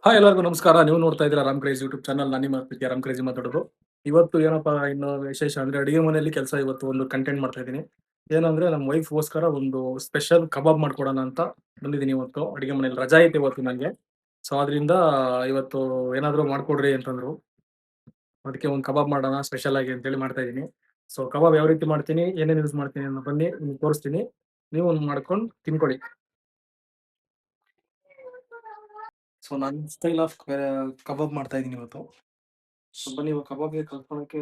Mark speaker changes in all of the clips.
Speaker 1: Hi ಎಲ್ಲರಿಗೂ ನಮಸ್ಕಾರ. ನೀವು ನೋಡ್ತಾ ಇದ್ದೀರಾ ರಾಮ್ ಕ್ರೇಜ್ ಯೂಟ್ಯೂಬ್ ಚಾನಲ್. ನಾನು ನಿಮ್ಮ ಪ್ರೀತಿಯ ರಾಮ್ ಕ್ರೇಜಿ ಮಾತಾಡೋದು. ಇವತ್ತು ಏನಪ್ಪಾ ಇನ್ನು ವಿಶೇಷ ಅಂದ್ರೆ ಅಡಿಗೆ ಮನೆಯಲ್ಲಿ ಕೆಲಸ. ಇವತ್ತು ಒಂದು ಕಂಟೆಂಟ್ ಮಾಡ್ತಾ ಇದ್ದೀನಿ. ಏನಂದ್ರೆ ನಮ್ಮ ವೈಫ್‌ಗೋಸ್ಕರ ಒಂದು ಸ್ಪೆಷಲ್ ಕಬಾಬ್ ಮಾಡ್ಕೊಡೋಣ ಅಂತ ಬಂದಿದ್ದೀನಿ ಇವತ್ತು. ಅಡಿಗೆ ಮನೇಲಿ ರಜಾ ಐತೆ ಇವತ್ತು ನನಗೆ. ಸೊ ಆದ್ರಿಂದ ಇವತ್ತು ಏನಾದ್ರು ಮಾಡ್ಕೊಡ್ರಿ ಅಂತಂದ್ರು. ಅದಕ್ಕೆ ಒಂದು ಕಬಾಬ್ ಮಾಡೋಣ ಸ್ಪೆಷಲ್ ಆಗಿ ಅಂತೇಳಿ ಮಾಡ್ತಾ ಇದ್ದೀನಿ. ಸೊ ಕಬಾಬ್ ಯಾವ ರೀತಿ ಮಾಡ್ತೀನಿ, ಏನೇನು ಯೂಸ್ ಮಾಡ್ತೀನಿ ಅನ್ನೋ ಬನ್ನಿ ನಿಮ್ಗೆ ತೋರಿಸ್ತೀನಿ. ನೀವು ಒಂದು ಮಾಡ್ಕೊಂಡು ತಿನ್ಕೊಳ್ಳಿ. ಸೊ ನನ್ನ ಸ್ಟೈಲ್ ಆಫ್ ಕಬಾಬ್ ಮಾಡ್ತಾ ಇದ್ದೀನಿ ಇವತ್ತು. ಸೊ ಬನ್ನಿ ಇವಾಗ ಕಬಾಬ್‌ಗೆ ಕಲ್ತ್ಕೊಳ್ಳೋಕೆ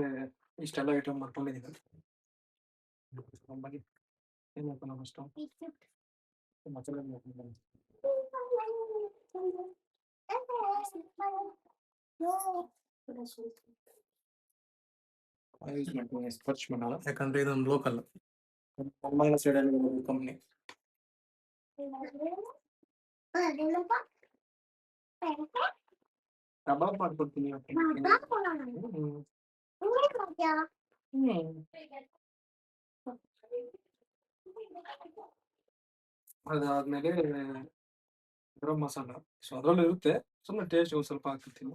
Speaker 1: ಇಷ್ಟೆಲ್ಲ ಐಟಮ್ ಮಾಡ್ಕೊಂಡಿದ್ದೀನಿ. ಬನ್ನಿ ಏನ್ ಮಾಡ್ಕೊಳ್ಳೋಣ ಫಸ್ಟು ಮಸಾಲೆ ಮಾಡ್ಕೊಂಡು ಯೂಸ್ ಮಾಡ್ತೀನಿ. ಸ್ಪರ್ಶ್ ಮಾಡಲ್ಲ ಯಾಕಂದ್ರೆ ಇದೊಂದು ಲೋಕಲ್ ಮೈನಸ್ ಸೈಡಲ್ಲಿ ಕಂಪ್ನಿ. ಕಬಾಬ್ ಮಾಡ್ಕೊಡ್ತೀನಿ ಇವತ್ತು. ಹ್ಮ್. ಹ್ಮ್. ಅದಾದ್ಮೇಲೆ ಗರಂ ಮಸಾಲ. ಸೊ ಅದ್ರಲ್ಲೂ ಇರುತ್ತೆ. ಸುಮ್ಮನೆ ಟೇಸ್ಟ್ ಒಂದ್ ಸ್ವಲ್ಪ ಹಾಕಿರ್ತೀನಿ.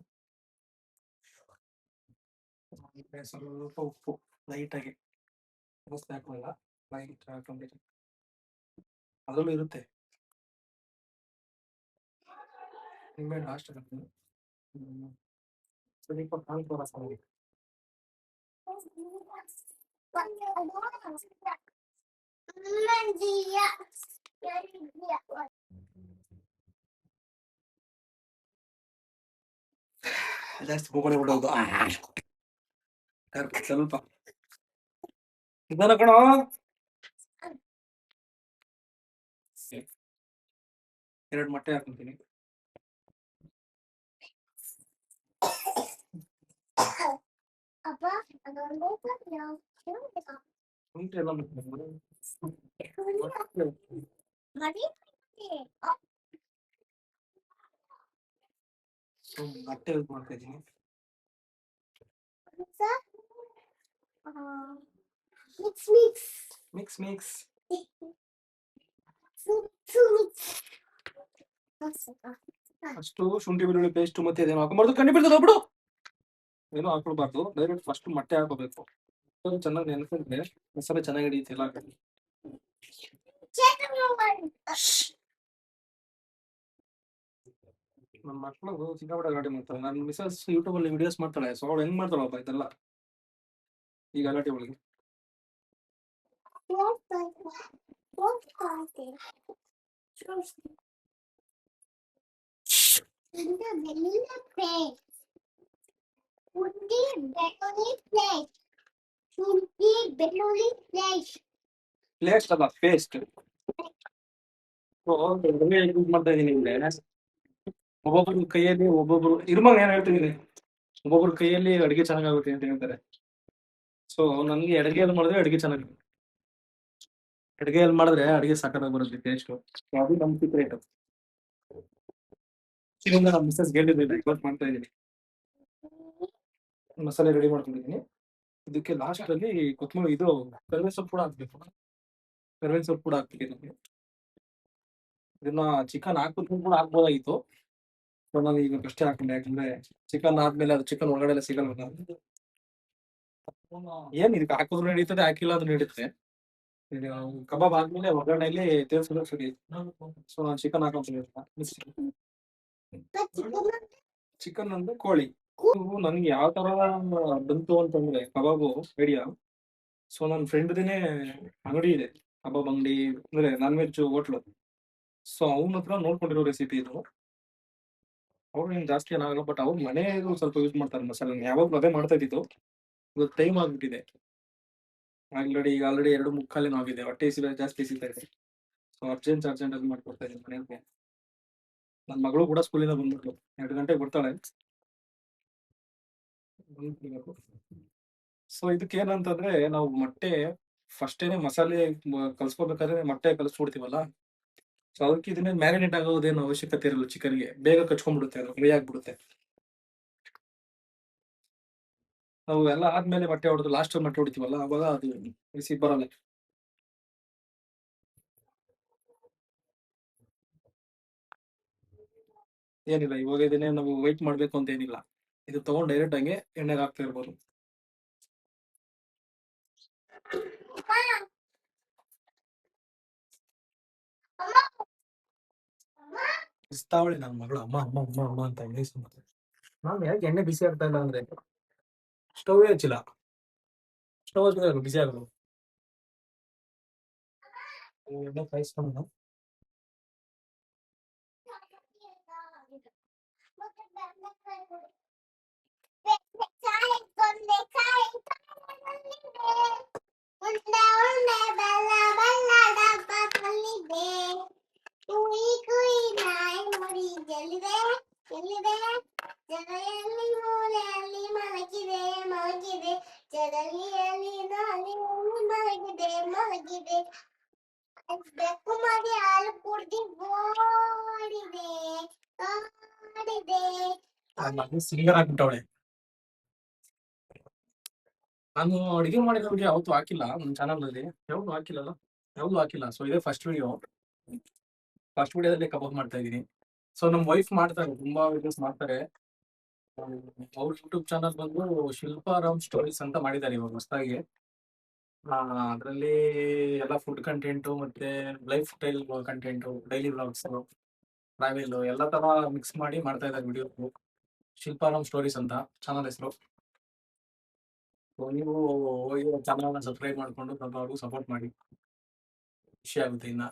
Speaker 1: ಆಮೇಲೆ ಸ್ವಲ್ಪ ಉಪ್ಪು ಲೈಟಾಗಿ, ಜಾಸ್ತಿ ಹಾಕಲ್ಲ, ಲೈಟ್ ಹಾಕೊಂಡಿದ್ದೀನಿ. ಅದ್ರಲ್ಲೂ ಇರುತ್ತೆ. ನಿಂಬೆಹಣ್ಣು ಲಾಸ್ಟ್ ಹಾಕ್ತೀನಿ. ಹ್ಮ್. ಸ್ವಲ್ಪ ಕಾನ್ಫ್ಲವರ್ ಹಾಕ್ತೀನಿ. ಜಾಸ್ತಿ ಕೂಗಣೆ ಬಿಡೋದು. ಸ್ವಲ್ಪ ನಿಧಾನ ಕಣೋ. ಎರಡು ಮೊಟ್ಟೆ ಹಾಕ್ತೀನಿ. ಶುಂಠಿ ಎಲ್ಲ ಮೊಟ್ಟೆ ಯೂಸ್ ಮಾಡ್ತಾ ಇದ್ದೀನಿ. Mix mix. ಅಷ್ಟು ಶುಂಠಿ ಬೆಳ್ಳುಳ್ಳಿ ಪೇಸ್ಟ್ ಮತ್ತೆ ಅದೇನೋ ಹಾಕೊಂಬಾರ್ದು, ಕಣ್ಣಿ ಬಿಡ್ತದೆ ಬಿಡು. ಏನೋ ಹಾಕೊಳ್ಬಾರ್ದು, ಡೈರೆಕ್ಟ್ ಫಸ್ಟ್ ಮೊಟ್ಟೆ ಹಾಕೋಬೇಕು. ಚೆನ್ನಾಗಿ ನೆನೆಸಿದ್ರೆ ಮಸಾಲೆ ಚೆನ್ನಾಗಿ ಹಿಡಿಯುತ್ತೆ ಎಲ್ಲ ಕಡೆ. ನನ್ನ ಮಕ್ಕಳು ಸಿಕ್ಕಾಪಟ್ಟೆ ಗಲಾಟೆ ಮಾಡ್ತಾರೆ. ನನ್ನ ಮಿಸಸ್ ಯೂಟ್ಯೂಬ್ ಅಲ್ಲಿ ವಿಡಿಯೋಸ್ ಮಾಡ್ತಾಳೆ. ಸೊ ಅವಳು ಹೆಂಗ್ ಮಾಡ್ತಾಳಪ್ಪ ಇದೆಲ್ಲ ಈ ಗಲಾಟೆ ಒಳಗೆ. ಪ್ಲೇಸ್ಟ್ ಅಲ್ಲ ಪೇಸ್ಟ್. ಯೂಸ್ ಮಾಡ್ತಾ ಇದೀನಿ ಅಂದ್ರೆ ಒಬ್ಬೊಬ್ರು ಕೈಯಲ್ಲಿ ಒಬ್ಬೊಬ್ರು ಇರುಮಂಗ್ ಏನ್ ಹೇಳ್ತಿದೀನಿ, ಒಬ್ಬೊಬ್ರು ಕೈಯಲ್ಲಿ ಅಡಿಗೆ ಚೆನ್ನಾಗುತ್ತೆ ಅಂತ ಹೇಳ್ತಾರೆ. ಸೊ ನನ್ಗೆ ಎಡಗೈಯಲ್ಲಿ ಮಾಡಿದ್ರೆ ಅಡಿಗೆ ಚೆನ್ನಾಗಿ, ಎಡಗೈಯಲ್ಲಿ ಮಾಡಿದ್ರೆ ಅಡಿಗೆ ಸಕ್ಕತ್ತಾಗಿ ಬರುತ್ತೆ ಟೇಸ್ಟ್. ಅದು ನಮ್ ಸೀಕ್ರೆಟ್. ಇದರಿಂದ ನಮ್ಮ ಮಿಸ್ಸಸ್ ಹೇಳಿರ್ಲಿಲ್ಲ, ಇವತ್ತು ಮಾಡ್ತಾ ಇದೀನಿ. ಮಸಾಲೆ ರೆಡಿ ಮಾಡ್ಕೊಂಡಿದ್ದೀನಿ. ಇದಕ್ಕೆ ಲಾಸ್ಟ್ ಅಲ್ಲಿ ಕೊತ್ತಂಬರಿ ಇದು ಕರಿಬೇವು ಸೊಪ್ಪು ಕೂಡ ಹಾಕ್ಬೇಕು. ಕರಿಬೇವು ಸೊಪ್ಪು ಕೂಡ ಹಾಕ್ತೀನಿ ಇದಕ್ಕೆ. ಇದನ್ನ ಚಿಕನ್ ಹಾಕಿದ್ರು ಕೂಡ ಹಾಕ್ಬೋದಾಗಿತ್ತು. ಸೊ ನಾನು ಈಗ ಅಷ್ಟೇ ಹಾಕೊಂಡೆ, ಯಾಕಂದ್ರೆ ಚಿಕನ್ ಆದ್ಮೇಲೆ ಅದು ಚಿಕನ್ ಒಳಗಡೆ ಎಲ್ಲ ಸಿಗಲ್ಲ. ಏನ್ ಇದಕ್ಕೆ ಹಾಕಿದ್ರು ನಡೀತದೆ, ಹಾಕಿಲ್ಲ ಅದು ನಡೀತದೆ. ಇದು ಕಬಾಬ್ ಆದ್ಮೇಲೆ ಒಗ್ಗರಣೆಯಲ್ಲಿ ತೇಲ್ಸಿದ್ರೆ ಸರಿ. ಸೊ ನಾನು ಚಿಕನ್ ಹಾಕೊಂತೀನಿ. ಚಿಕನ್ ಅಂದ್ರೆ ಕೋಳಿ. ನನ್ಗೆ ಯಾವ ತರ ಬಂತು ಅಂತಂದ್ರೆ ಕಬಾಬು ಐಡಿಯಾ. ಸೊ ನನ್ನ ಫ್ರೆಂಡ್ದೇನೆ ಅಂಗಡಿ ಇದೆ, ಕಬಾಬ್ ಅಂಗಡಿ ಅಂದ್ರೆ ನಾನ್ ವೆಜ್ ಹೋಟ್ಲು. ಸೊ ಅವನ ಹತ್ರ ನೋಡ್ಕೊಂಡಿರೋ ರೆಸಿಪಿ ಇದು. ಅವ್ರು ಏನ್ ಜಾಸ್ತಿ ಏನಾಗಲ್ಲ, ಬಟ್ ಅವ್ರ ಮನೆಯದು ಸ್ವಲ್ಪ ಯೂಸ್ ಮಾಡ್ತಾರೆ ಮಸಾಲೆ. ಯಾವಾಗ್ಲೂ ಅದೇ ಮಾಡ್ತಾ ಇದ್ದಿದ್ದು. ಇವತ್ತು ಟೈಮ್ ಆಗ್ಬಿಟ್ಟಿದೆ. ಆಲ್ರೆಡಿ 2:45 ಆಗಿದೆ. ಹೊಟ್ಟೆ ಜಾಸ್ತಿ ಸಿಗ್ತಾ ಇದೆ. ಸೊ ಅರ್ಜೆಂಟ್ ಆಗಿ ಮಾಡ್ಕೊಡ್ತಾ ಇದ್ದೀನಿ ಮನೆಯವ್ರಿಗೆ. ನನ್ನ ಮಗಳು ಕೂಡ ಸ್ಕೂಲಿಂದ ಬಂದ್ಬಿಟ್ಲು, 2 ಗಂಟೆಗೆ ಬರ್ತಾಳೆ. ಸೊ ಇದಕ್ಕೆ ಏನಂತಂದ್ರೆ ನಾವು ಮೊಟ್ಟೆ ಫಸ್ಟೇನೆ ಮಸಾಲೆ ಕಲ್ಸ್ಕೊಬೇಕಾದ್ರೆ ಮೊಟ್ಟೆ ಕಲಸ್ಬಿಡ್ತೀವಲ್ಲ. ಸೊ ಅದಕ್ಕೆ ಇದನ್ನೇ ಮ್ಯಾರಿನೇಟ್ ಆಗೋದೇನು ಅವಶ್ಯಕತೆ ಇರಲ್ಲ. ಚಿಕನ್ಗೆ ಬೇಗ ಕಚ್ಕೊಂಡ್ಬಿಡುತ್ತೆ, ಅದು ಫ್ರೈ ಆಗ್ಬಿಡುತ್ತೆ. ನಾವು ಎಲ್ಲ ಆದ್ಮೇಲೆ ಮೊಟ್ಟೆ ಹೊಡೆದು ಲಾಸ್ಟ್ ಮೊಟ್ಟೆ ಹೊಡಿತೀವಲ್ಲ, ಅವಾಗ ಅದು ಬಿಸಿ ಬರಲ್ಲ. ಏನಿಲ್ಲ, ಇವಾಗ ಇದನ್ನೇ ನಾವು ವೆಯ್ಟ್ ಮಾಡ್ಬೇಕು ಅಂತ ಏನಿಲ್ಲ. ಇದು ತಗೊಂಡು ಡೈರೆಕ್ಟ್ ಹಂಗೆ ಎಣ್ಣೆಗೆ ಹಾಕ್ತಾ ಇರ್ಬೋದು. ಇಸ್ತಾವಳಿ ನನ್ನ ಮಗಳು ಅಮ್ಮ ಅಮ್ಮ ಅಮ್ಮ ಅಮ್ಮ ಅಂತ ಇಂಗ್ಲೀಷ್ ಮಾತಾಡ್ತಾಳೆ. ನಾನು ಯಾಕೆ ಎಣ್ಣೆ ಬಿಸಿ ಆಗ್ತಾ ಇಲ್ಲ ಅಂದ್ರೆ ಸ್ಟವ್ ಹಚ್ಚಿಲ್ಲ. ಸ್ಟವ್ ಹಚ್ಚಿದ್ರೆ ಬಿಸಿ ಆಗಲ್ಲ. ಎಣ್ಣೆ ಕಾಯಿಸ್ಕೊಂಡು
Speaker 2: ಜಗಲಿಯಲ್ಲಿ ಮೂಲೆಯಲ್ಲಿ ಮಲಗಿದೆ ಮಲಗಿದೆ ಜಗಲಿಯಲ್ಲಿ ನಾಲಿನಲ್ಲಿ ಮಲಗಿದೆ ಮಲಗಿದೆ ಬೆಕ್ಕು ಮಾಡಿ ಹಾಲು ಕುಡ್ದು ಓಡಿದೆ ಓಡಿದೆ.
Speaker 1: ಸಿಂಗರ್ ಆಗ್ಬಿಟ್ಟವಳೆ. ನಾನು ಅಡಿಗೆ ಮಾಡಿರೋರಿಗೆ ಯಾವತ್ತೂ ಹಾಕಿಲ್ಲ ನನ್ನ ಚಾನಲ್ ಅಲ್ಲಿ, ಯಾವ್ದು ಹಾಕಿಲ್ಲಲ್ಲ, ಯಾವ್ದು ಹಾಕಿಲ್ಲ. ಸೊ ಇದೇ ಫಸ್ಟ್ ವಿಡಿಯೋದಲ್ಲಿ ಕಬಾಬ್ ಮಾಡ್ತಾ ಇದೀನಿ. ಸೊ ನಮ್ಮ ವೈಫ್ ಮಾಡ್ತಾರೆ, ತುಂಬಾ ವಿಡಿಯೋಸ್ ಮಾಡ್ತಾರೆ. ಅವ್ರ ಯೂಟ್ಯೂಬ್ ಚಾನಲ್ ಬಂದು ಶಿಲ್ಪಾರಾಮ್ ಸ್ಟೋರೀಸ್ ಅಂತ ಮಾಡಿದ್ದಾರೆ ಇವಾಗ ಹೊಸದಾಗಿ. ಅದರಲ್ಲಿ ಎಲ್ಲ ಫುಡ್ ಕಂಟೆಂಟು ಮತ್ತೆ life style content, daily vlogs, travel ಎಲ್ಲ ತರ ಮಿಕ್ಸ್ ಮಾಡಿ ಮಾಡ್ತಾ ಇದ್ದಾರೆ ವಿಡಿಯೋ. ಶಿಲ್ಪಾರಾಮ್ ಸ್ಟೋರೀಸ್ ಅಂತ ಚಾನಲ್ ಹೆಸರು. ನೀವು ಹೋಗಿ ಚಾನಲ್ನ ಸಬ್ಸ್ಕ್ರೈಬ್ ಮಾಡ್ಕೊಂಡು ಸ್ವಲ್ಪ ಅವ್ರಿಗೂ ಸಪೋರ್ಟ್ ಮಾಡಿ, ಖುಷಿ ಆಗುತ್ತೆ. ಇನ್ನ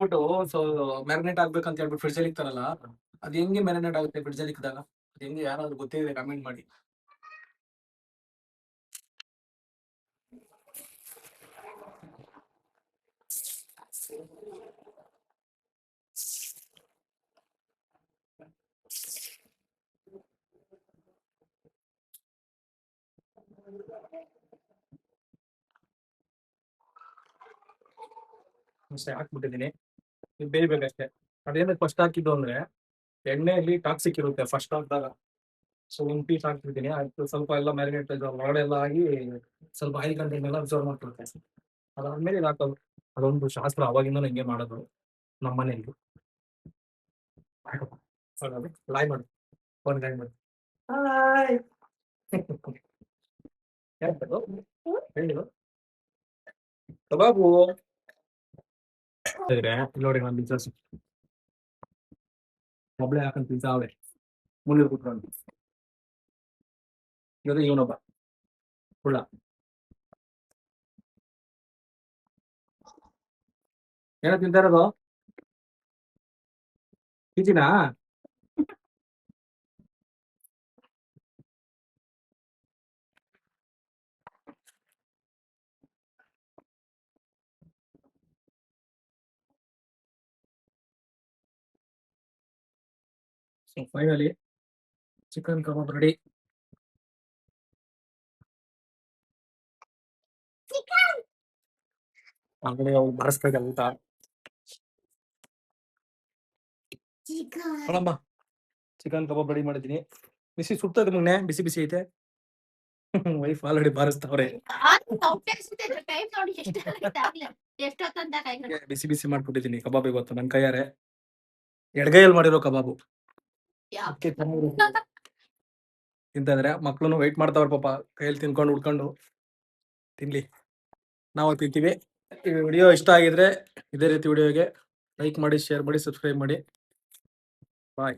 Speaker 1: ಬಿಟ್ಟು ಸೊ ಮ್ಯಾರಿನೇಟ್ ಆಗ್ಬೇಕಂತ ಹೇಳ್ಬಿಟ್ಟು ಫ್ರಿಡ್ಜ್ ಅಲ್ಲಿ ಇಕ್ತಾರಲ್ಲ, ಅದು ಹೆಂಗೆ ಮ್ಯಾರಿನೇಟ್ ಆಗುತ್ತೆ ಫ್ರಿಡ್ಜ್ ಅಲ್ಲಿ ಇಕ್ಕಿದಾಗ? ಅದು ಹೆಂಗೆ, ಯಾರಾದ್ರೂ ಗೊತ್ತಿದೆ ಕಮೆಂಟ್ ಮಾಡಿ. ಅಷ್ಟೇ ಹಾಕ್ಬಿಟ್ಟಿದ್ದೀನಿ, ಇದು ಬೇಯಬೇಕಷ್ಟೇ. ಅದೇನಕ್ಕೆ ಫಸ್ಟ್ ಹಾಕಿದ್ದು ಅಂದ್ರೆ ಎಣ್ಣೆಯಲ್ಲಿ ಟಾಕ್ಸಿಕ್ ಇರುತ್ತೆ ಫಸ್ಟ್ ಹಾಕಿದಾಗ. ಸೊ ಒಂದು ಪೀಸ್ ಹಾಕ್ಬಿಟ್ಟಿದ್ದೀನಿ, ಅದು ಸ್ವಲ್ಪ ಎಲ್ಲ ಮ್ಯಾರಿನೇಟ್ ಹೊರಗಡೆ ಎಲ್ಲ ಆಗಿ ಸ್ವಲ್ಪ ಆಯಿಲ್ ಕಂಟೆಂಟ್ ಎಲ್ಲ ಅಬ್ಸರ್ವ್ ಮಾಡ್ತಿರುತ್ತೆ. ಅದಾದ್ಮೇಲೆ ಇದು ಹಾಕೋದು. ಅದೊಂದು ಶಾಸ್ತ್ರ, ಅವಾಗಿಂದ ಹಿಂಗೆ ಮಾಡೋದು ನಮ್ಮ ಮನೆಯಲ್ಲಿ. ಲಾಯ್ ಮಾಡು, ಫೋನ್ ಲಾಯ್ ಮಾಡು. ಹಾಯ್ ಯಾರು ಹೇಳಿ ಕಬಾಬು ಇದ್ರೆ ನೋಡಿ. ನಾನು ಪಿಜ್ಜಾ ಒಬ್ಳೆ ಹಾಕೊಂಡು ಪಿಜ್ಜಾ ಅವಳೆ ಮುಂದೆ ಕೂತ್ಕೊಂಡು. ಇವಾಗ ಇವನೊಬ್ಬ ಹುಳ್ಳ. ಏನೋ ತಿಂತಾ ಇರೋದು ಪಿಜಿನಾ? So finally chicken kebab ready. ಆಮೇಲೆ ಅವ್ರು ಬಾರಿಸ್ಬೇಕಲ್ಲ ಊಟ. ನೋಡಮ್ಮ, ಚಿಕನ್ ಕಬಾಬ್ ರೆಡಿ ಮಾಡಿದ್ದೀನಿ. ಬಿಸಿ ಸುಡ್ತದೆ ಮುನ್ನೆ, ಬಿಸಿ ಬಿಸಿ ಐತೆ. Wife already ಬಾರಿಸ್ತಾವ್ರೆ. ಬಿಸಿ ಬಿಸಿ ಮಾಡ್ಬಿಟ್ಟಿದ್ದೀನಿ ಕಬಾಬ್ ಇವತ್ತು ನನ್ನ ಕೈಯಾರೆ. ಎಡಗೈಯಲ್ಲಿ ಮಾಡಿರೋ ಕಬಾಬು ತಿಂತಿದ್ರೆ ಮಕ್ಳು ವೆಯ್ಟ್ ಮಾಡ್ತಾವ್ರ ಪಾಪ, ಕೈಯಲ್ಲಿ ತಿನ್ಕೊಂಡು ಉಡ್ಕೊಂಡು ತಿನ್ಲಿ, ನಾವು ತಿಂತೀವಿ. ಈ ವಿಡಿಯೋ ಇಷ್ಟ ಆಗಿದ್ರೆ ಇದೇ ರೀತಿ ವಿಡಿಯೋಗೆ ಲೈಕ್ ಮಾಡಿ, ಶೇರ್ ಮಾಡಿ, ಸಬ್ಸ್ಕ್ರೈಬ್ ಮಾಡಿ. ಬಾಯ್.